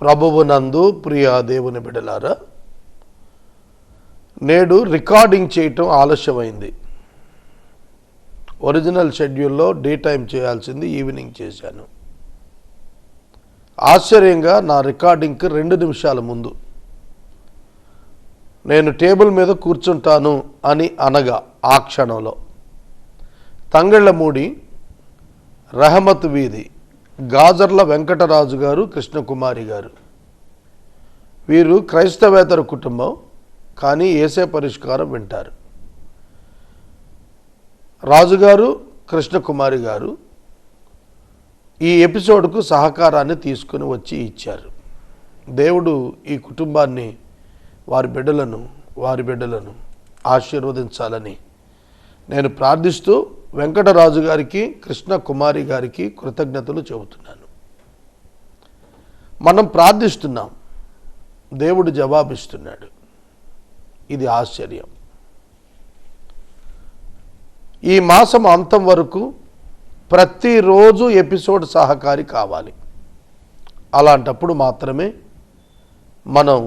ప్రభువునందు ప్రియ దేవుని బిడ్డలారా, నేడు రికార్డింగ్ చేయటం ఆలస్యమైంది. ఒరిజినల్ షెడ్యూల్లో డే టైం చేయాల్సింది ఈవినింగ్ చేశాను. ఆశ్చర్యంగా నా రికార్డింగ్కి 2 నిమిషాల ముందు నేను టేబుల్ మీద కూర్చుంటాను అని అనగా ఆ క్షణంలో తంగళ్ళమూడి రహమత్ వీధి గాజర్ల వెంకటరాజు గారు, కృష్ణకుమారి గారు, వీరు క్రైస్తవేతర కుటుంబం, కానీ యేసే పరిష్కారం వింటారు. రాజుగారు, కృష్ణకుమారి గారు ఈ ఎపిసోడ్కు సహకారాన్ని తీసుకుని వచ్చి ఇచ్చారు. దేవుడు ఈ కుటుంబాన్ని, వారి బిడ్డలను ఆశీర్వదించాలని నేను ప్రార్థిస్తూ వెంకటరాజు గారికి, కృష్ణకుమారి గారికి కృతజ్ఞతలు చెబుతున్నాను. మనం ప్రార్థిస్తున్నాం, దేవుడు జవాబిస్తున్నాడు. ఇది ఆశ్చర్యం. ఈ మాసం అంతం వరకు ప్రతిరోజు ఎపిసోడ్ సహకారి కావాలి. అలాంటప్పుడు మాత్రమే మనం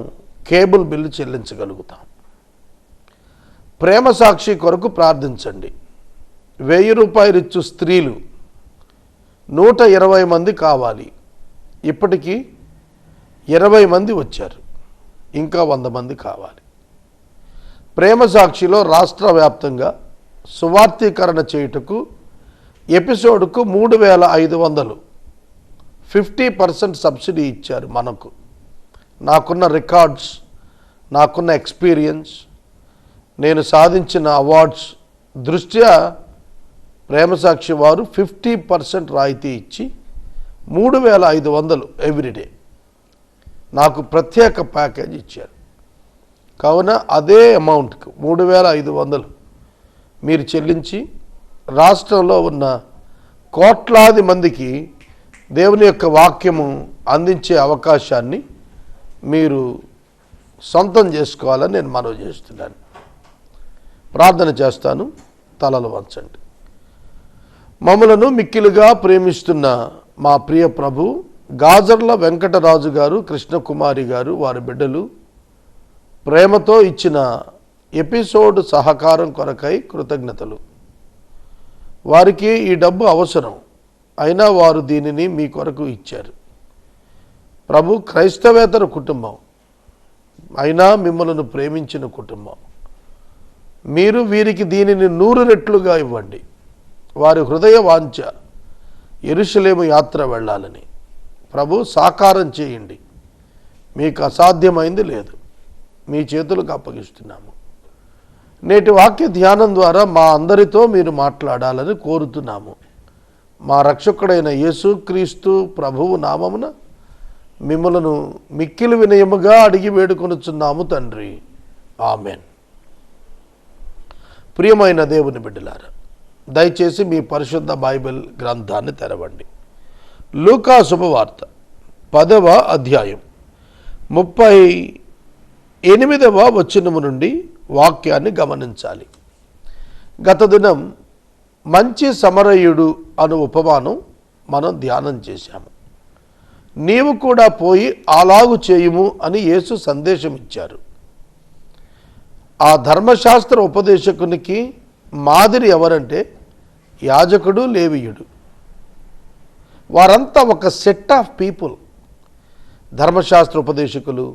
కేబుల్ బిల్లు చెల్లించగలుగుతాం. ప్రేమ సాక్షి కొరకు ప్రార్థించండి. 1000 రూపాయలు ఇచ్చు స్త్రీలు 120 మంది కావాలి. ఇప్పటికీ 20 మంది వచ్చారు, ఇంకా 100 మంది కావాలి. ప్రేమ సాక్షిలో రాష్ట్ర వ్యాప్తంగా సువార్తీకరణ చేయుటకు ఎపిసోడ్కు 3500 50% సబ్సిడీ ఇచ్చారు. నాకున్న రికార్డ్స్, నాకున్న ఎక్స్పీరియన్స్, నేను సాధించిన అవార్డ్స్ దృష్ట్యా ప్రేమసాక్షి వారు 50% రాయితీ ఇచ్చి 3500 ఎవ్రీడే నాకు ప్రత్యేక ప్యాకేజ్ ఇచ్చారు. కావున అదే అమౌంట్కు 3500 మీరు చెల్లించి రాష్ట్రంలో ఉన్న కోట్లాది మందికి దేవుని యొక్క వాక్యము అందించే అవకాశాన్ని మీరు సొంతం చేసుకోవాలని నేను మనవి చేస్తున్నాను. ప్రార్థన చేస్తాను, తలలు వంచండి. మమ్మలను మిక్కిలుగా ప్రేమిస్తున్న మా ప్రియ ప్రభు గాజర్ల వెంకటరాజు గారు, కృష్ణకుమారి గారు, వారి బిడ్డలు ప్రేమతో ఇచ్చిన ఎపిసోడ్ సహకారం కొరకై కృతజ్ఞతలు. వారికి ఈ డబ్బు అవసరం, అయినా వారు దీనిని మీ కొరకు ఇచ్చారు. ప్రభు, క్రైస్తవేతర కుటుంబం అయినా మిమ్మల్ని ప్రేమించిన కుటుంబం, మీరు వీరికి దీనిని 100 రెట్లుగా ఇవ్వండి. వారి హృదయ వాంఛ యెరూషలేము యాత్ర వెళ్ళాలని ప్రభు సాకారం చేయండి. మీకు అసాధ్యమైంది లేదు, మీ చేతులకు అప్పగిస్తున్నాము. నేటి వాక్య ధ్యానం ద్వారా మా అందరితో మీరు మాట్లాడాలని కోరుతున్నాము. మా రక్షకుడైన యేసుక్రీస్తు ప్రభువు నామమున మిమ్మలను మిక్కిలి వినయముగా అడిగి వేడుకొనుచున్నాము తండ్రి, ఆమెన్. ప్రియమైన దేవుని బిడ్డలారా, దయచేసి మీ పరిశుద్ధ బైబిల్ గ్రంథాన్ని తెరవండి. లూకా శుభవార్త 10వ అధ్యాయం 38వ వచనము నుండి వాక్యాన్ని గమనించాలి. గత దినం మంచి సమరయుడు అను ఉపమానం మనం ధ్యానం చేశాము. నీవు కూడా పోయి అలాగు చేయుము అని యేసు సందేశం ఇచ్చారు. ఆ ధర్మశాస్త్ర ఉపదేశకునికి మాదిరి ఎవరంటే యాజకుడు, లేవీయుడు. వారంతా ఒక సెట్ ఆఫ్ పీపుల్. ధర్మశాస్త్ర ఉపదేశకులు,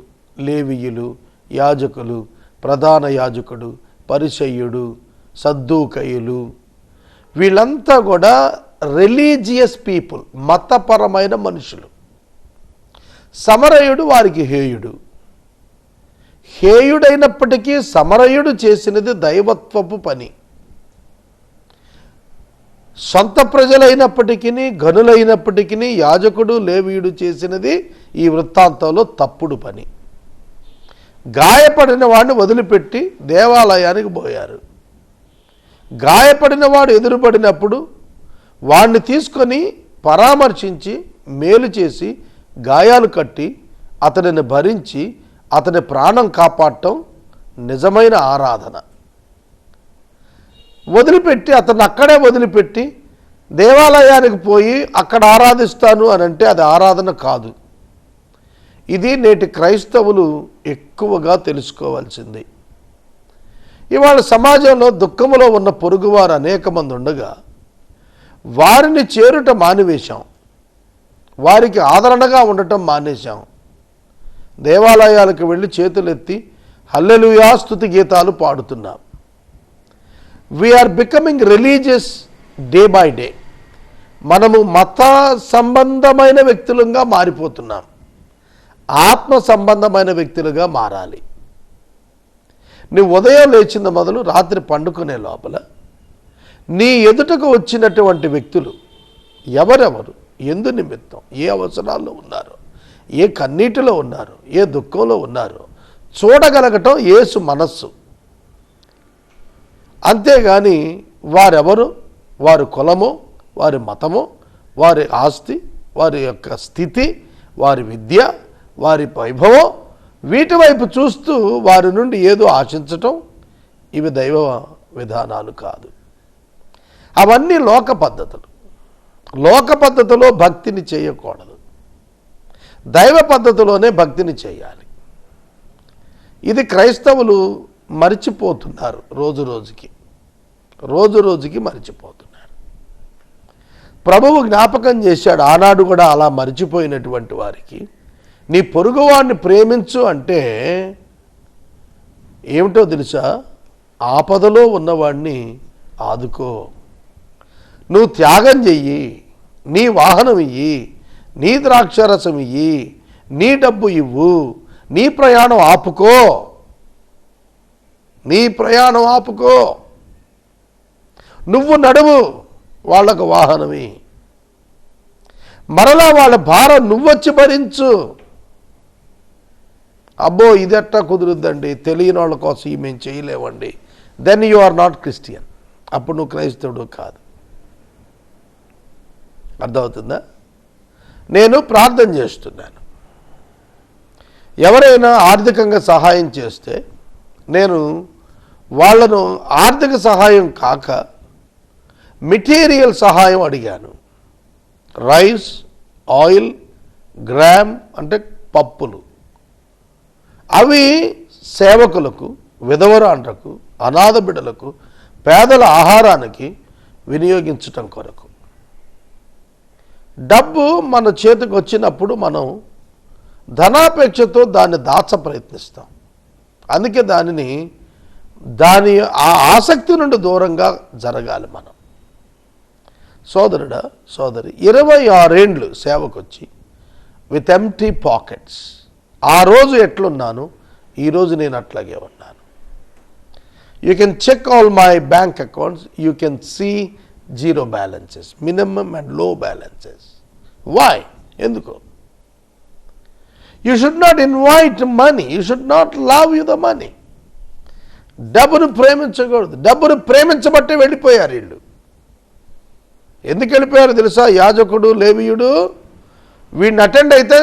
లేవీయులు, యాజకులు, ప్రధాన యాజకుడు, పరిసయ్యుడు, సద్దూకయ్యులు, వీళ్ళంతా కూడా రిలీజియస్ పీపుల్, మతపరమైన మనుషులు. సమరయుడు వారికి హేయుడు. హేయుడైనప్పటికీ సమరయుడు చేసినది దైవత్వపు పని. సొంత ప్రజలైనప్పటికీ, గనులైనప్పటికీ యాజకుడు, లేవీయుడు చేసినది ఈ వృత్తాంతంలో తప్పుడు పని. గాయపడిన వాడిని వదిలిపెట్టి దేవాలయానికి పోయారు. గాయపడిన వాడు ఎదురుపడినప్పుడు వాడిని తీసుకొని పరామర్శించి మేలు చేసి గాయాలు కట్టి అతనిని భరించి అతని ప్రాణం కాపాడటం నిజమైన ఆరాధన. వదిలిపెట్టి అతన్ని అక్కడే వదిలిపెట్టి దేవాలయానికి పోయి అక్కడ ఆరాధిస్తాను అని అంటే అది ఆరాధన కాదు. ఇది నేటి క్రైస్తవులు ఎక్కువగా తెలుసుకోవాల్సింది. ఇవాళ సమాజంలో దుఃఖములో ఉన్న పొరుగువారు అనేక మంది ఉండగా వారిని చేరుట మానివేశాం, వారికి ఆదరణగా ఉండటం మానేశాం. దేవాలయాలకు వెళ్ళి చేతులెత్తి హల్లెలూయా స్తుతి గీతాలు పాడుతున్నాం. We are becoming religious day by day. మనము మత సంబంధమైన వ్యక్తులుగా మారిపోతున్నాం. ఆత్మ సంబంధమైన వ్యక్తులుగా మారాలి. నువ్వు ఉదయం లేచిన మొదలు రాత్రి పండుకునే లోపల నీ ఎదుటకు వచ్చినటువంటి వ్యక్తులు ఎవరెవరు, ఎందు నిమిత్తం, ఏ అవసరాల్లో ఉన్నారు, ఏ కన్నీటిలో ఉన్నారు, ఏ దుఃఖంలో ఉన్నారు చూడగలగటం యేసు మనస్సు. అంతేగాని వారెవరు, వారి కులమో, వారి మతమో, వారి ఆస్తి, వారి యొక్క స్థితి, వారి విద్య, వారి వైభవం, వీటి వైపు చూస్తూ వారి నుండి ఏదో ఆశించటం ఇవి దైవ విధానాలు కాదు. అవన్నీ లోక పద్ధతులు. లోక పద్ధతిలో భక్తిని చేయకూడదు. దైవ పద్ధతిలోనే భక్తిని చేయాలి. ఇది క్రైస్తవులు మరిచిపోతున్నారు. రోజు రోజుకి మరిచిపోతున్నారు. ప్రభువు జ్ఞాపకం చేశాడు. ఆనాడు కూడా అలా మరిచిపోయినటువంటి వారికి నీ పొరుగువాడిని ప్రేమించు అంటే ఏమిటో తెలుసా? ఆపదలో ఉన్నవాడిని ఆదుకో, నువ్వు త్యాగం చెయ్యి, నీ వాహనం ఇయ్యి, నీ ద్రాక్షరసం ఇయ్యి, నీ డబ్బు ఇవ్వు, నీ ప్రయాణం ఆపుకో, నువ్వు నడువు, వాళ్లకు వాహనమి, మరలా వాళ్ళ భారం నువ్వొచ్చి భరించు. అబ్బో ఇదెట్టా కుదురుద్దండి, తెలియని వాళ్ళ కోసం మేము చేయలేవండి. Then you are not Christian. అప్పుడు నువ్వు క్రైస్తవుడు కాదు. అర్థమవుతుందా? నేను ప్రార్థన చేస్తున్నాను. ఎవరైనా ఆర్థికంగా సహాయం చేస్తే నేను వాళ్ళను ఆర్థిక సహాయం కాక మెటీరియల్ సహాయం అడిగాను. రైస్, ఆయిల్, గ్రామ్ అంటే పప్పులు, అవి సేవకులకు, విధవరాండ్రకు, అనాథ బిడ్డలకు, పేదల ఆహారానికి వినియోగించటం కొరకు. డబ్బు మన చేతికి వచ్చినప్పుడు మనం ధనాపేక్షతో దాన్ని దాచ ప్రయత్నిస్తాం. అందుకే దాని ఆ ఆసక్తి నుండి దూరంగా జరగాలి మనం. సోదరుడా, సోదరి, 26 ఏండ్లు సేవకొచ్చి విత్ ఎంప్టీ పాకెట్స్. ఆ రోజు ఎట్లున్నాను, ఈరోజు నేను అట్లాగే ఉన్నాను. You can check all my bank accounts, you can see zero balances, minimum and low balances. Why? ఎందుకు? You should not invite money, you should not love you the money. డబ్బును ప్రేమించకూడదు. డబ్బును ప్రేమించబట్టే వెళ్ళిపోయారు వీళ్ళు. ఎందుకు వెళ్ళిపోయారు తెలుసా? యాజకుడు, లేవీయుడు వీడిని అటెండ్ అయితే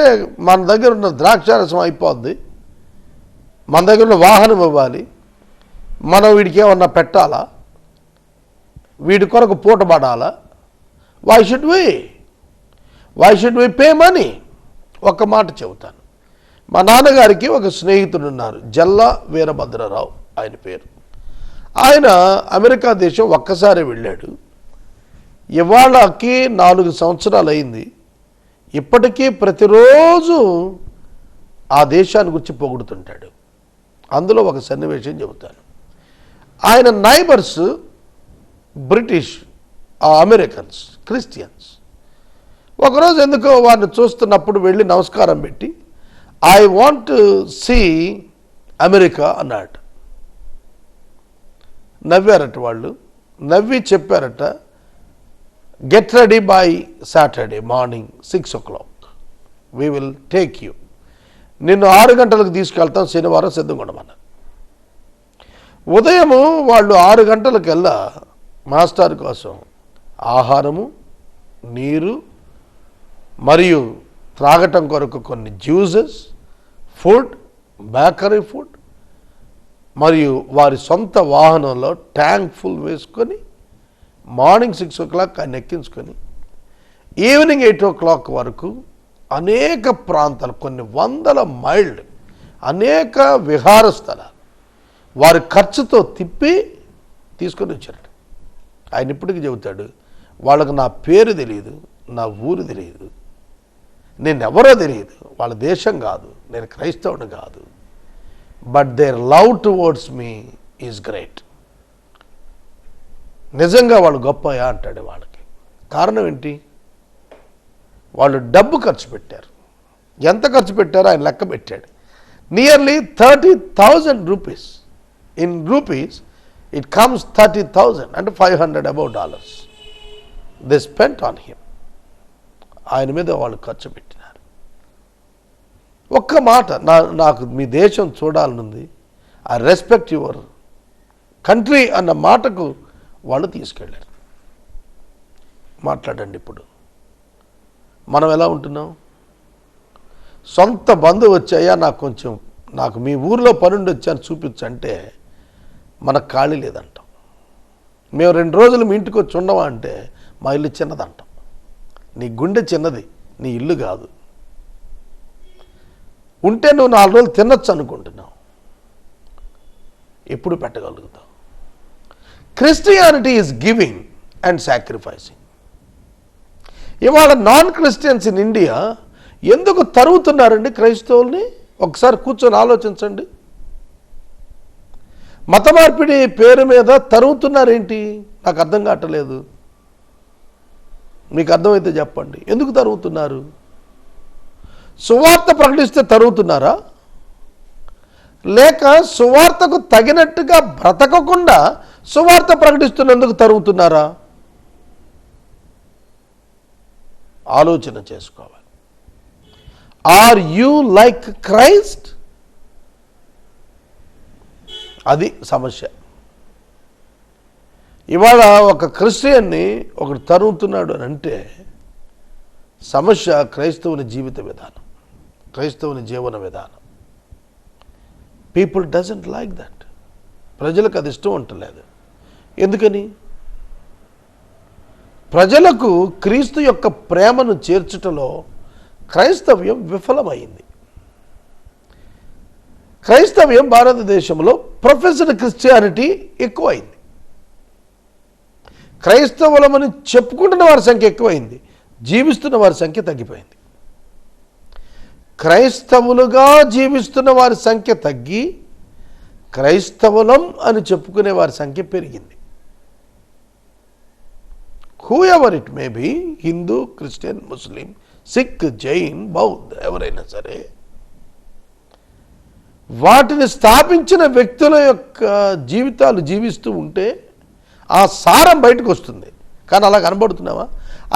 మన దగ్గర ఉన్న ద్రాక్షారసం అయిపోద్ది, మన దగ్గర ఉన్న వాహనం ఇవ్వాలి, మనం వీడికి ఏమన్నా పెట్టాలా, వీడి కొరకు పూటపడాలా? Why should we pay money? ఒక్క మాట చెబుతాను. మా నాన్నగారికి ఒక స్నేహితుడు ఉన్నారు, జల్లా వీరభద్రరావు ఆయన పేరు. ఆయన అమెరికా దేశం ఒక్కసారి వెళ్ళాడు. ఇవాళకి 4 సంవత్సరాలు అయింది. ఇప్పటికీ ప్రతిరోజు ఆ దేశాన్ని గురించి పొగుడుతుంటాడు. అందులో ఒక సన్నివేశం చెబుతాను. ఆయన నైబర్స్ బ్రిటిష్, అమెరికన్స్, క్రిస్టియన్స్. ఒకరోజు ఎందుకో వారిని చూస్తున్నప్పుడు వెళ్ళి నమస్కారం పెట్టి I want to see America అన్నాడు. నవ్వారట వాళ్ళు. నవ్వి చెప్పారట, get ready by Saturday morning 6 o'clock, we will take you. నిన్ను 6 గంటలకు తీసుకెళ్తాం, శనివారం సిద్ధంగా ఉండమన్నారు. ఉదయము వాళ్ళు 6 గంటలకల్లా మాస్టర్ కోసం ఆహారము, నీరు మరియు త్రాగటం కొరకు కొన్ని జ్యూసెస్, ఫుడ్, బేకరీ ఫుడ్ మరియు వారి సొంత వాహనంలో ట్యాంక్ ఫుల్ వేసుకొని మార్నింగ్ 6 o'clock ఆయన ఎక్కించుకొని ఈవినింగ్ 8 o'clock వరకు అనేక ప్రాంతాలు, కొన్ని వందల మైళ్ళు, అనేక విహార స్థలాలు వారి ఖర్చుతో తిప్పి తీసుకొని వచ్చారట. ఆయన ఇప్పటికీ చెబుతాడు, వాళ్ళకు నా పేరు తెలియదు, నా ఊరు తెలియదు, నేను ఎవరో తెలియదు, వాళ్ళ దేశం కాదు, నేను క్రైస్తవుని కాదు, but there love towards me is great. నిజంగా వాళ్ళు గొప్పయా అంటాడు వాళ్ళకి. కారణం ఏంటి? వాళ్ళు డబ్బు ఖర్చు పెట్టారు. ఎంత ఖర్చు పెట్టారో ఆయన లెక్క పెట్టాడు. Nearly 30,000 rupees. In rupees it comes 30,000 అంటే $500 above. They spent on him. ఆయన మీద వాళ్ళు ఖర్చు పెట్టినారు. ఒక్క మాట, నాకు మీ దేశం చూడాలనుంది, ఐ రెస్పెక్ట్ యువర్ కంట్రీ అన్న మాటకు వాళ్ళు తీసుకెళ్ళారు. మాట్లాడండి. ఇప్పుడు మనం ఎలా ఉంటున్నాం? సొంత బంధువు వచ్చాయా, నాకు మీ ఊర్లో పనుండి వచ్చాను చూపించంటే మనకు ఖాళీ లేదంటాం. మేము 2 రోజులు మీ ఇంటికి వచ్చి ఉండవా అంటే మా ఇల్లు చిన్నదంటాం. నీ గుండె చిన్నది, నీ ఇల్లు కాదు. ఉంటే నువ్వు 4 రోజులు తినొచ్చు అనుకుంటున్నావు, ఎప్పుడు పెట్టగలుగుతావు? Christianity is giving and sacrificing. ఇవాళ నాన్ క్రిస్టియన్స్ ఇన్ ఇండియా ఎందుకు తరుగుతున్నారండి క్రైస్తవుల్ని? ఒకసారి కూర్చొని ఆలోచించండి. మత మార్పిడి పేరు మీద తరుగుతున్నారేంటి? నాకు అర్థం కావట్లేదు. మీకు అర్థమైతే చెప్పండి. ఎందుకు తరుగుతున్నారు? సువార్త ప్రకటిస్తే తరుగుతున్నారా? లేక సువార్తకు తగినట్టుగా బ్రతకకుండా సువార్త ప్రకటిస్తున్నందుకు తరుగుతున్నారా? ఆలోచన చేసుకోవాలి. Are you like Christ? అది సమస్య. ఇవాళ ఒక క్రిస్టియన్ని ఒకడు తరుగుతున్నాడు అని అంటే సమస్య క్రైస్తవుని జీవిత విధానం, క్రైస్తవుని జీవన విధానం. People doesn't like that. ప్రజలకు అది ఇష్టం ఉండలేదు. ఎందుకని? ప్రజలకు క్రీస్తు యొక్క ప్రేమను చేర్చుటలో క్రైస్తవ్యం విఫలమైంది. క్రైస్తవ్యం భారతదేశంలో ప్రొఫెసర్ క్రిస్టియానిటీ ఎక్కువైంది. క్రైస్తవులమని చెప్పుకుంటున్న వారి సంఖ్య ఎక్కువైంది, జీవిస్తున్న వారి సంఖ్య తగ్గిపోయింది. క్రైస్తవులుగా జీవిస్తున్న వారి సంఖ్య తగ్గి క్రైస్తవులం అని చెప్పుకునే వారి సంఖ్య పెరిగింది. Whoever it may be, Hindu, Christian, Muslim, Sikh, Jain, బౌద్ధ, ఎవరైనా సరే, వాటిని స్థాపించిన వ్యక్తుల యొక్క జీవితాలు జీవిస్తూ ఉంటే ఆ సారం బయటకు వస్తుంది. కానీ అలా కనబడుతున్నావా?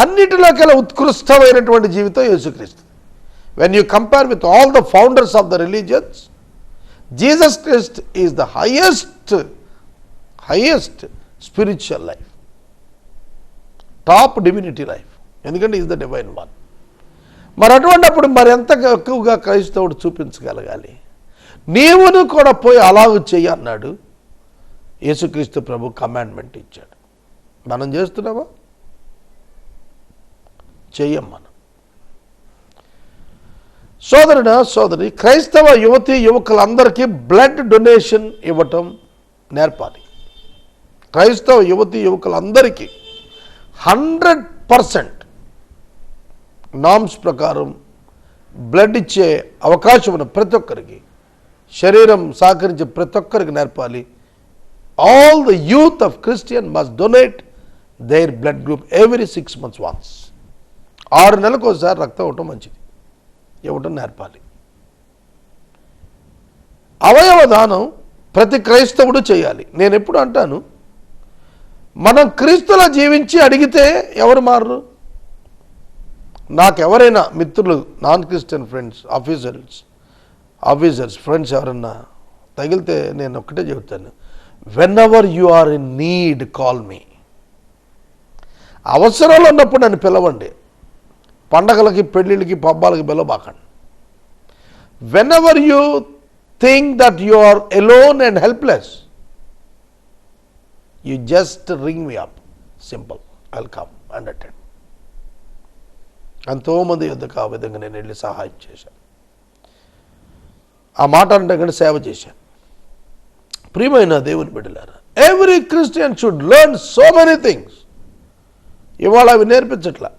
అన్నిటిలోకెల్లా ఉత్కృష్టమైనటువంటి జీవితం యేసుక్రీస్తు. When you compare with all the founders of the religions, Jesus Christ is the highest spiritual life, top divinity life. ఎందుకంటే ఈజ్ ద డివైన్ వన్. మరి అటువంటిప్పుడు మరి ఎంత ఎక్కువగా క్రైస్తవుడు చూపించగలగాలి? నీవును కూడా పోయి అలాగూ చెయ్యి అన్నాడు యేసుక్రీస్తు ప్రభు. కమాండ్మెంట్ ఇచ్చాడు. మనం చేస్తున్నామా? చెయ్యం మనం. సోదరుడా, సోదరి, క్రైస్తవ యువతి యువకులందరికీ బ్లడ్ డొనేషన్ ఇవ్వటం నేర్పాలి. క్రైస్తవ యువతి యువకులందరికీ 100% నామ్స్ ప్రకారం బ్లడ్ ఇచ్చే అవకాశం ఉన్న ప్రతి ఒక్కరికి, శరీరం సహకరించే ప్రతి ఒక్కరికి నేర్పాలి. All the youth of Christian must donate their blood group every 6 months once. 6 నెలలకు ఒకసారి రక్తం ఇవ్వటం మంచిది, ఇవ్వటం నేర్పాలి. అవయవ దానం ప్రతి క్రైస్తవుడు చేయాలి. నేను ఎప్పుడు అంటాను, మనం క్రీస్తులా జీవించి అడిగితే ఎవరు మారరు? నాకెవరైనా మిత్రులు, non Christian friends, officers friends ఎవరన్నా తగిలితే నేను ఒక్కటే చెబుతాను, whenever you are in need call me. అవసరాలు ఉన్నప్పుడు నన్ను పిలవండి. పండగలకి, పెళ్ళిళ్ళకి, పబ్బాలకి పిలవబాకండి. Whenever you think that you are alone and helpless, you just ring me up, simple, I will come and attend. ఎంతోమంది యుద్ధకు ఆ విధంగా నేను వెళ్ళి సహాయం చేశాను. ఆ మాట అంటే కానీ సేవ చేశాను. ప్రియమైన దేవుని బిడ్డలారా, every Christian should learn so many things. ఇవాళ అవి నేర్పించట్లా.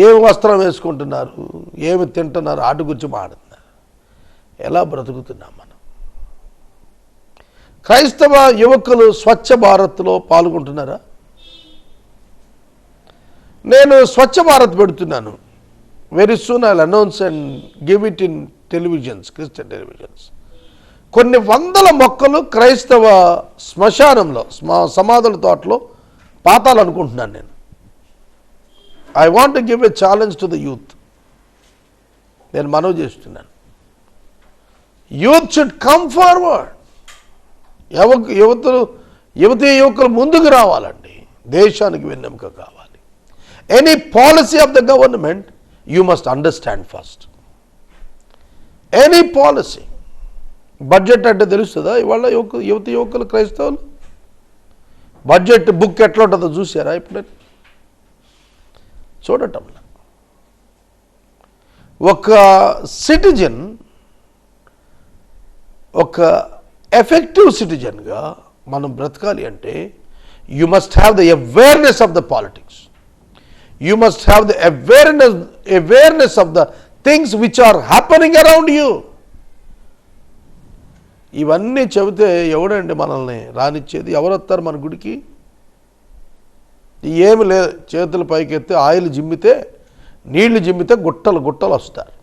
ఏమి వస్త్రం వేసుకుంటున్నారు, ఏమి తింటున్నారు, ఆటి గురించి మాట్లాడుతున్నారు. ఎలా బ్రతుకుతున్నాం మనం? క్రైస్తవ యువకులు స్వచ్ఛ భారత్లో పాల్గొంటున్నారా? నేను స్వచ్ఛ భారత్ పెడుతున్నాను. Very soon I announce and give it in televisions, Christian televisions. కొన్ని వందల మొక్కలు క్రైస్తవ శ్మశానంలో, సమాధుల తోటలో పాతాలనుకుంటున్నాను నేను. I want to give a challenge to the youth. నేను మనవి చేస్తున్నాను, యూత్ షుడ్ కమ్ ఫార్వర్డ్. యువకులు ముందుకు రావాలండి. దేశానికి వెన్నెముక కావాలి. Any policy of the government you must understand first. Any policy. Budget అంటే తెలుస్తుందా ఇవాళ యువకులు క్రైస్తవులు? బడ్జెట్ బుక్ ఎట్లా ఉంటుందో చూసారా ఇప్పుడు? చూడటంలా. ఒక సిటిజన్, ఒక ఎఫెక్టివ్ సిటిజన్గా మనం బ్రతకాలి అంటే you must have the awareness of the politics. You must have the awareness of the things which are happening around you. ఇవన్నీ చెబితే ఎవడండి మనల్ని రానిచ్చేది? ఎవరు వస్తారు మన గుడికి? ఏమి లేదు, చేతులు పైకెత్తి ఆయిల్ జిమ్మితే, నీళ్లు జిమ్మితే గుట్టలు గుట్టలు వస్తారు.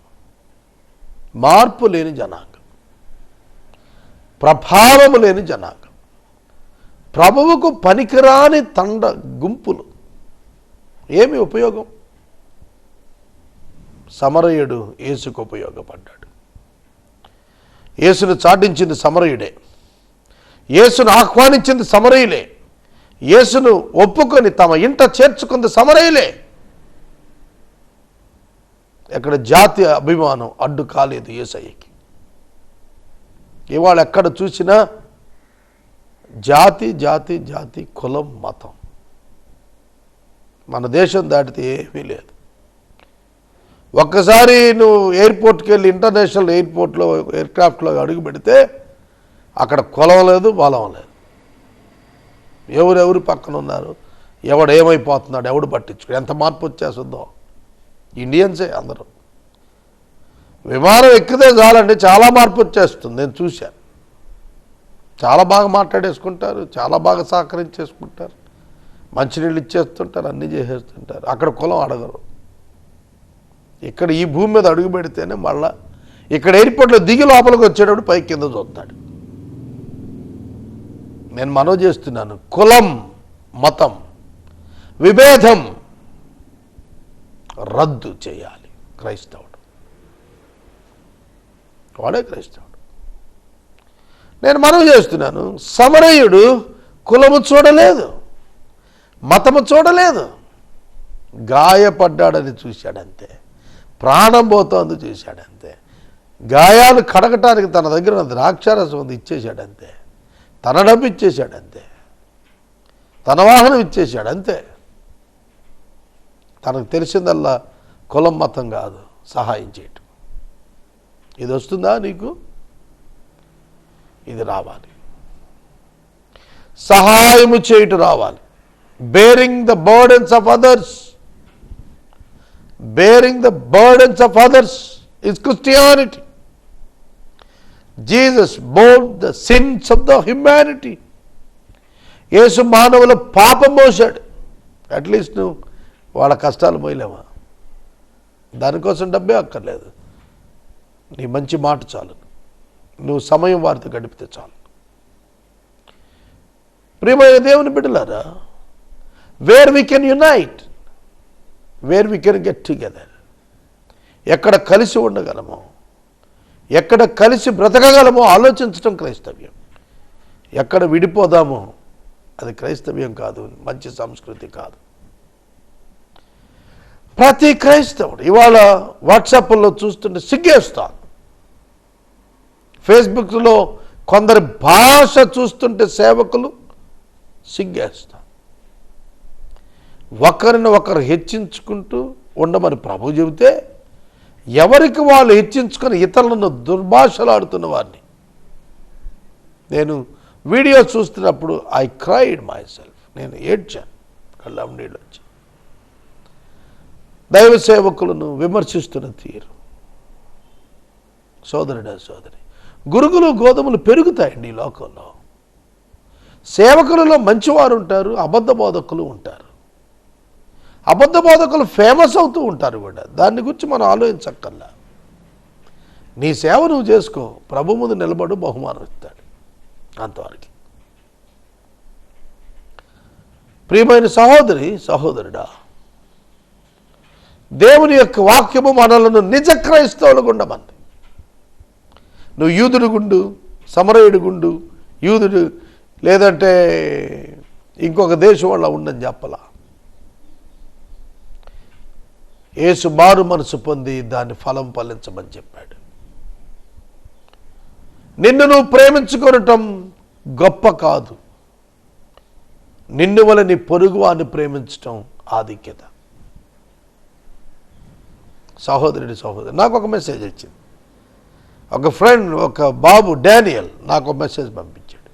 మార్పు లేని జనాంగం, ప్రభావము లేని జనాంగం, ప్రభువుకు పనికిరాని తండ గుంపులు. ఏమి ఉపయోగం? సమరయుడు యేసుకు ఉపయోగపడ్డాడు. యేసును చాటించింది సమరయుడే. యేసును ఆహ్వానించింది సమరయులే. యేసును ఒప్పుకొని తమ ఇంట చేర్చుకుంది సమరయులే. ఎక్కడ జాతి అభిమానం అడ్డు కాలేదు యేసయ్యకి. ఇవాళ ఎక్కడ చూసినా జాతి జాతి జాతి, కులం, మతం. మన దేశం దాటితే ఏమీ లేదు. ఒక్కసారి నువ్వు ఎయిర్పోర్ట్కి వెళ్ళి, ఇంటర్నేషనల్ ఎయిర్పోర్ట్లో ఎయిర్క్రాఫ్ట్లో అడుగు పెడితే అక్కడ కులం లేదు, బలం లేదు. ఎవరెవరు పక్కన ఉన్నారు, ఎవడు ఏమైపోతున్నాడు, ఎవడు పట్టించుకో. ఎంత మార్పు వచ్చేస్తుందో. ఇండియన్సే అందరూ. విమానం ఎక్కితే చాలండి చాలా మార్పు వచ్చేస్తుంది. నేను చూశాను. చాలా బాగా మాట్లాడేసుకుంటారు, చాలా బాగా సహకరించేసుకుంటారు, మంచినీళ్ళు ఇచ్చేస్తుంటారు, అన్నీ చేసేస్తుంటారు. అక్కడ కులం అడగరు. ఇక్కడ ఈ భూమి మీద అడుగు పెడితేనే మళ్ళా ఇక్కడ ఎయిర్పోర్ట్లో దిగి లోపలికి వచ్చేటప్పుడు పైకి కింద చూస్తాడు. నేను మనవి చేస్తున్నాను, కులం, మతం, విభేదం రద్దు చేయాలి. క్రైస్తవుడు వాడే క్రైస్తవుడు. నేను మనవి చేస్తున్నాను, సమరయుడు కులము చూడలేదు, మతము చూడలేదు. గాయపడ్డాడని చూశాడంతే, ప్రాణం పోతోంది చూశాడంతే, గాయాలు కడగటానికి తన దగ్గర ద్రాక్షారసం ఉంది ఇచ్చేశాడంతే, తన డబ్బు ఇచ్చేశాడంతే, తన వాహనం ఇచ్చేశాడంతే. తనకు తెలిసిందల్లా కులం మతం కాదు, సహాయం చేయటం. ఇది వస్తుందా నీకు? ఇది రావాలి. సహాయము చేయటం రావాలి. Bearing the burdens of others. Bearing the burdens of others is Christianity. Jesus bore the sins of the humanity. యేసు మానవుల పాపం మోసాడు. అట్లీస్ట్ నువ్వు వాళ్ళ కష్టాలు మోయలేమా? దానికోసం డబ్బే అక్కర్లేదు. నీ మంచి మాట చాలు, నువ్వు సమయం వారితో గడిపితే చాలు. ప్రియమైన దేవుని బిడ్డలారా, where we can unite, where we can get together. ఎక్కడ కలిసి ఉండగలమో, ఎక్కడ కలిసి బ్రతకగలమో ఆలోచించడం క్రైస్తవ్యం. ఎక్కడ విడిపోదామో అది క్రైస్తవ్యం కాదు, మంచి సంస్కృతి కాదు. ప్రతి క్రైస్తవుడు ఇవాళ వాట్సాప్లో చూస్తుంటే సిగ్గేస్తాను. ఫేస్బుక్లో కొందరి భాష చూస్తుంటే సేవకులు సిగ్గేస్తాను. ఒకరిని ఒకరు హెచ్చించుకుంటూ ఉండమని ప్రభు చెబితే ఎవరికి వాళ్ళు హెచ్చించుకొని ఇతరులను దుర్భాషలాడుతున్న వారిని నేను వీడియో చూస్తున్నప్పుడు ఐ క్రైడ్ మై సెల్ఫ్, నేను ఏడ్చాను, కళ్ళం నీళ్ళు వచ్చి. దైవ సేవకులను విమర్శిస్తున్న తీరు, సోదరుడా సోదరి, గురుగులు గోధుమలు పెరుగుతాయండి ఈ లోకంలో. సేవకులలో మంచివారు ఉంటారు, అబద్ధ బోధకులు ఉంటారు. అబద్ధ బోధకులు ఫేమస్ అవుతూ ఉంటారు కూడా. దాన్ని గురించి మనం ఆలోచించక్కర్లా. నీ సేవ నువ్వు చేసుకో, ప్రభు ముందు నిలబడు, బహుమానం ఇస్తాడు అంతవరకు. ప్రియమైన సహోదరి సహోదరుడా, దేవుని యొక్క వాక్యము మనలను నిజ క్రైస్తవులుగా ఉండమంది. నువ్వు యూదుడు గుండు, సమరయుడు గుండు, యూదుడు లేదంటే ఇంకొక దేశం వల్ల ఉండని చెప్పలా. యేసు మారు మనసు పొంది దాని ఫలం ఫలించమని చెప్పాడు. నిన్ను నువ్వు ప్రేమించుకొనటం గొప్ప కాదు, నిన్ను వల్ల నీ పొరుగువాన్ని ప్రేమించటం ఆధిక్యత. సహోదరుడి సహోదరు నాకు ఒక మెసేజ్ వచ్చింది. ఒక ఫ్రెండ్, ఒక బాబు డానియల్ నాకు ఒక మెసేజ్ పంపించాడు.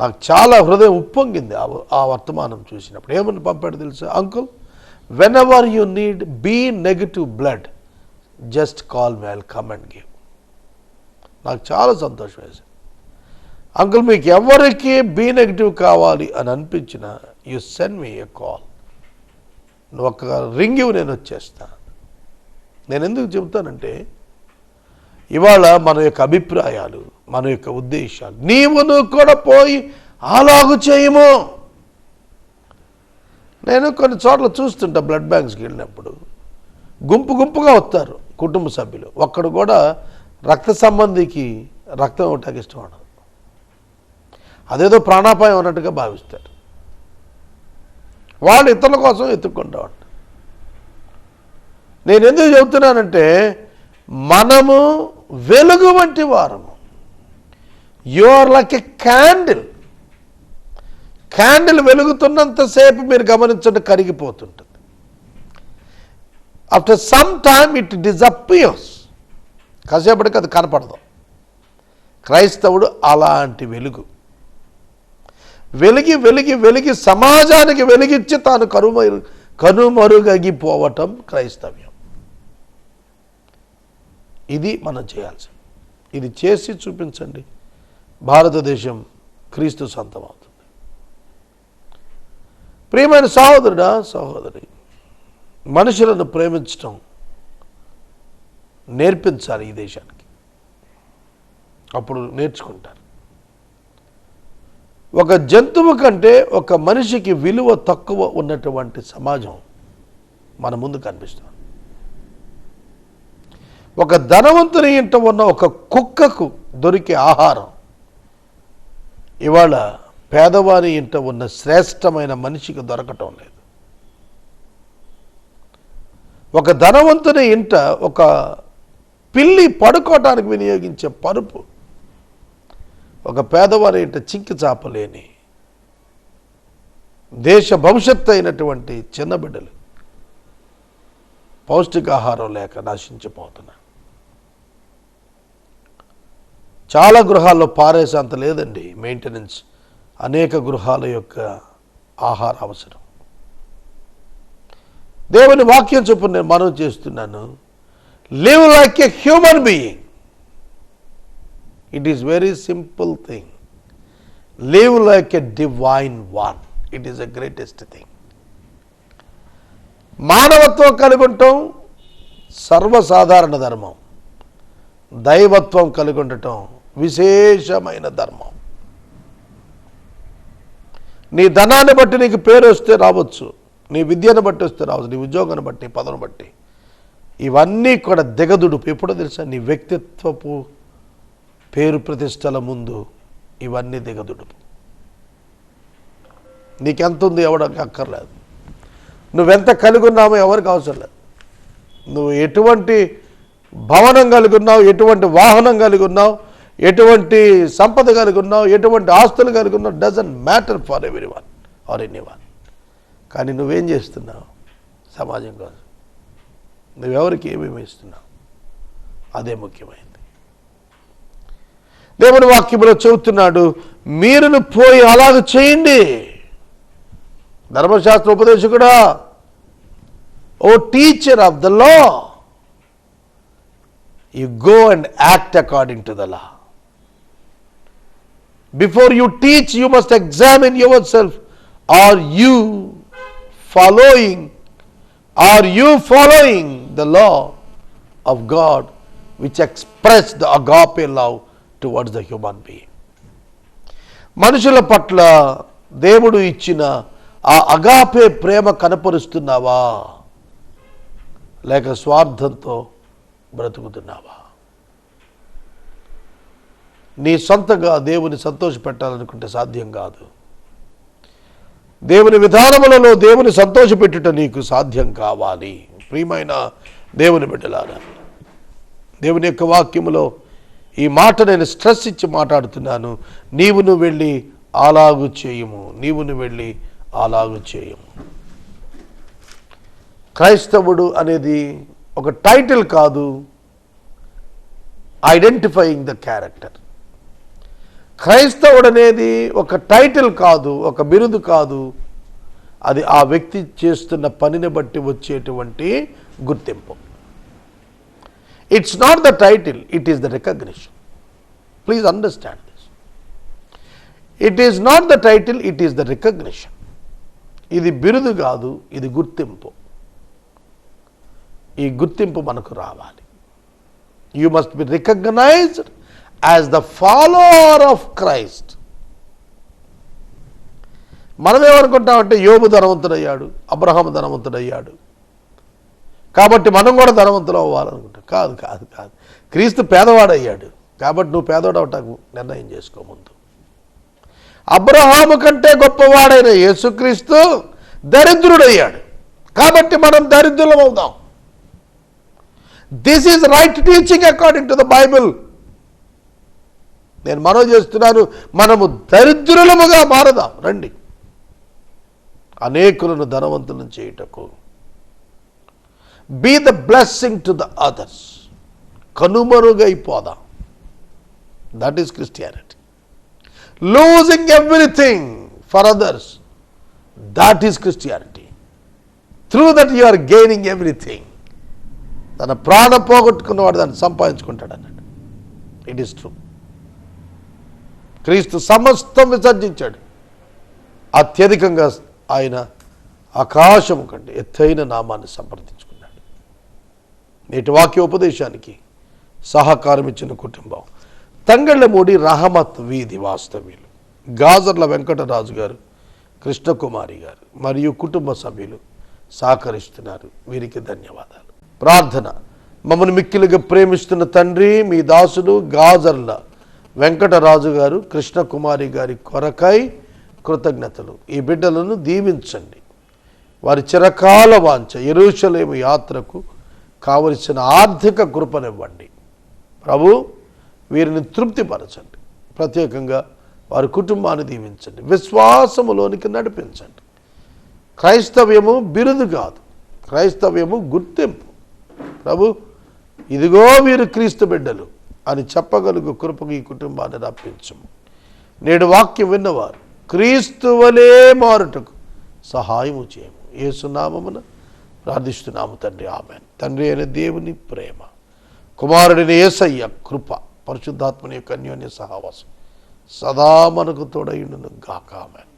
నాకు చాలా హృదయం ఉప్పొంగింది ఆ వర్తమానం చూసినప్పుడు. ఏమని పంపాడు తెలుసా? Uncle, whenever you need B negative blood, just call me, I will come and give. నాకు చాలా సంతోషం వేసింది. అంకుల్, మీకు ఎవరికి బీ నెగిటివ్ కావాలి అని అనిపించినా you send me A call, నువ్వు ఒక రింగ్ ఇవ్వు, నేను వచ్చేస్తాను. నేను ఎందుకు చెబుతానంటే, ఇవాళ మన యొక్క అభిప్రాయాలు, మన యొక్క ఉద్దేశాలు, నువ్వు కూడా పోయి అలాగు చేయము. నేను కొన్ని చోట్ల చూస్తుంటా, బ్లడ్ బ్యాంక్స్కి వెళ్ళినప్పుడు గుంపు గుంపుగా వస్తారు కుటుంబ సభ్యులు. ఒక్కడు కూడా రక్త సంబంధికి రక్తం ఇవ్వటానికి ఇష్టం ఉండదు. అదేదో ప్రాణాపాయం అన్నట్టుగా భావిస్తారు. వాళ్ళు ఇతరుల కోసం ఎత్తుక్కుంటూ ఉంటారు. నేను ఎందుకు చెబుతున్నానంటే, మనము వెలుగు వంటి వారము. You are like a candle. Candle వెలుగుతున్నంతసేపు మీరు గమనించండి, కరిగిపోతుంటుంది. After some time it disappears. కాసేపటికి అది కనపడదు. క్రైస్తవుడు అలాంటి వెలుగు. వెలిగి వెలిగి వెలిగి సమాజానికి వెలిగించి తాను కనుమరుగగిపోవటం క్రైస్తవ్యం. ఇది మనం చేయాల్సింది. ఇది చేసి చూపించండి, భారతదేశం క్రీస్తు సొంతం అవుతుంది. ప్రియమైన సహోదరుడా సహోదరి, మనుషులను ప్రేమించటం నేర్పించాలి ఈ దేశానికి. అప్పుడు నేర్చుకుంటారు. ఒక జంతువు కంటే ఒక మనిషికి విలువ తక్కువ ఉన్నటువంటి సమాజం మన ముందు కనిపిస్తుంది. ఒక ధనవంతుని ఇంట ఉన్న ఒక కుక్కకు దొరికే ఆహారం ఇవాళ పేదవాని ఇంట ఉన్న శ్రేష్టమైన మనిషికి దొరకటం లేదు. ఒక ధనవంతుని ఇంట ఒక పిల్లి పడుకోవటానికి వినియోగించే పరుపు ఒక పేదవారి ఇంట చింకి చాపలేని దేశ భవిష్యత్తు అయినటువంటి చిన్న బిడ్డలు పౌష్టికాహారం లేక నశించిపోతున్నారు. చాలా గృహాల్లో పారేసేంత లేదండి మెయింటెనెన్స్. అనేక గృహాల యొక్క ఆహార అవసరం. దేవుని వాక్యం చొప్పున నేను మనవి చేస్తున్నాను, live like a human being. It is very simple thing. Live like a divine one. It is a greatest thing. మానవత్వం కలిగి ఉండటం సర్వసాధారణ ధర్మం. దైవత్వం కలిగి ఉండటం విశేషమైన ధర్మం. నీ ధనాన్ని బట్టి నీకు పేరు వస్తే రావచ్చు, నీ విద్యను బట్టి వస్తే రావచ్చు, నీ ఉద్యోగాన్ని బట్టి, పదవిని బట్టి. ఇవన్నీ కూడా దిగదుడుపు. ఎప్పుడో తెలుసా? నీ వ్యక్తిత్వపు పేరు ప్రతిష్టల ముందు ఇవన్నీ దిగదుడుపు. నీకెంత ఉంది ఎవరికి అక్కర్లేదు. నువ్వెంత కలిగి ఉన్నామో ఎవరికి అవసరం లేదు. నువ్వు ఎటువంటి భవనం కలిగి ఉన్నావు, ఎటువంటి వాహనం కలిగి ఉన్నావు, ఎటువంటి సంపద కలిగి ఉన్నావు, ఎటువంటి ఆస్తులు కలిగి ఉన్నావు, doesn't matter for every one or any one. కానీ నువ్వేం చేస్తున్నావు సమాజం కోసం? నువ్వెవరికి ఏమేమి ఇస్తున్నావు, అదే ముఖ్యమైనది. దేవుని వాక్యంలో చెబుతున్నాడు, మీరును పోయి అలాగ చేయండి. ధర్మశాస్త్ర ఉపదేశకుడా, O teacher of the law, you go and act according to the law. Before you teach, you must examine yourself. Are you following the law of God, which express the agape love towards the human being? మనుషుల పట్ల దేవుడు ఇచ్చిన ఆ agape ప్రేమ కనపరుస్తున్నావా, లేక స్వార్థంతో బ్రతుకుతున్నావా? నీ సొంతగా దేవుని సంతోషపెట్టాలనుకుంటే సాధ్యం కాదు. దేవుని విధానములలో దేవుని సంతోషపెట్టుట నీకు సాధ్యం కావాలి. ప్రియమైన దేవుని బిడ్డలారా, దేవుని యొక్క వాక్యములో ఈ మాట నేను స్ట్రెస్ ఇచ్చి మాట్లాడుతున్నాను. నీవును వెళ్ళి అలాగు చేయము, నీవును వెళ్ళి అలాగు చేయము. క్రైస్తవుడు అనేది ఒక టైటిల్ కాదు, ఐడెంటిఫైయింగ్ ద క్యారెక్టర్. క్రైస్తవుడు అనేది ఒక టైటిల్ కాదు, ఒక బిరుదు కాదు, అది ఆ వ్యక్తి చేస్తున్న పనిని బట్టి వచ్చేటువంటి గుర్తింపు. It's not the title, it is the recognition. Please understand this. It is not the title, it is the recognition. ఇది బిరుదు కాదు, ఇది గుర్తింపు. ఈ గుర్తింపు మనకు రావాలి. You must be recognized as the follower of Christ. మనం ఏమనుకుంటామంటే, యోబు ధనవంతుడయ్యాడు, అబ్రహాము ధనవంతుడయ్యాడు కాబట్టి మనం కూడా ధనవంతులు అవ్వాలనుకుంటాం. కాదు కాదు కాదు. క్రీస్తు పేదవాడయ్యాడు కాబట్టి నువ్వు పేదవాడు అవటానికి నిర్ణయం చేసుకో ముందు. అబ్రహాము కంటే గొప్పవాడైన యేసుక్రీస్తు దరిద్రుడయ్యాడు కాబట్టి మనం దరిద్రులం అవుదాం. This is right teaching according to the Bible. నేను మనవి చేస్తున్నాను, మనము దరిద్రులముగా మారదాం. రండి, అనేకులను ధనవంతులను చేయుటకు. Be the blessing to the others. కనుమరుగైపోదాం. That is Christianity. Losing everything for others, that is Christianity. Through that you are gaining everything. తన ప్రాణం పోగొట్టుకున్నవాడు దాన్ని సంపాదించుకుంటాడు అన్నాడు. It is true. క్రీస్తు సమస్తం విసర్జించాడు. అత్యధికంగా ఆయన ఆకాశము కంటే ఎత్తైన నామాన్ని సంప్రదించుకున్నాడు. నేటి వాక్యోపదేశానికి సహకారం ఇచ్చిన కుటుంబం తంగళ్ళమూడి రహమత్ వీధి వాస్తవ్యులు గాజర్ల వెంకటరాజు గారు, కృష్ణకుమారి గారు మరియు కుటుంబ సభ్యులు సహకరిస్తున్నారు. వీరికి ధన్యవాదాలు. ప్రార్థన. మమ్మల్ని మిక్కిలిగా ప్రేమిస్తున్న తండ్రి, మీ దాసుడు గాజర్ల వెంకటరాజు గారు, కృష్ణకుమారి గారి కొరకై కృతజ్ఞతలు. ఈ బిడ్డలను దీవించండి. వారి చిరకాల వాంఛ యెరూషలేము యాత్రకు కావలసిన ఆర్థిక కృపనివ్వండి. ప్రభు, వీరిని తృప్తిపరచండి. ప్రత్యేకంగా వారి కుటుంబాన్ని దీవించండి. విశ్వాసములోనికి నడిపించండి. క్రైస్తవ్యము బిరుదు కాదు, క్రైస్తవ్యము గుర్తింపు. ప్రభు, ఇదిగో వీరు క్రీస్తు బిడ్డలు అని చెప్పగలుగు కృపకు ఈ కుటుంబాన్ని రప్పించము. నేడు వాక్యం విన్నవారు క్రీస్తు వలే మారుటకు సహాయము చేయము. యేసు నామమున ప్రార్థిస్తున్నాము తండ్రి, ఆమేన్. తండ్రి అయిన దేవుని ప్రేమ, కుమారుడిని యేసయ్య కృప, పరిశుద్ధాత్మని యొక్క అన్యోన్య సహవాసం సదా మనకు తోడైండును గాక. ఆమేన్.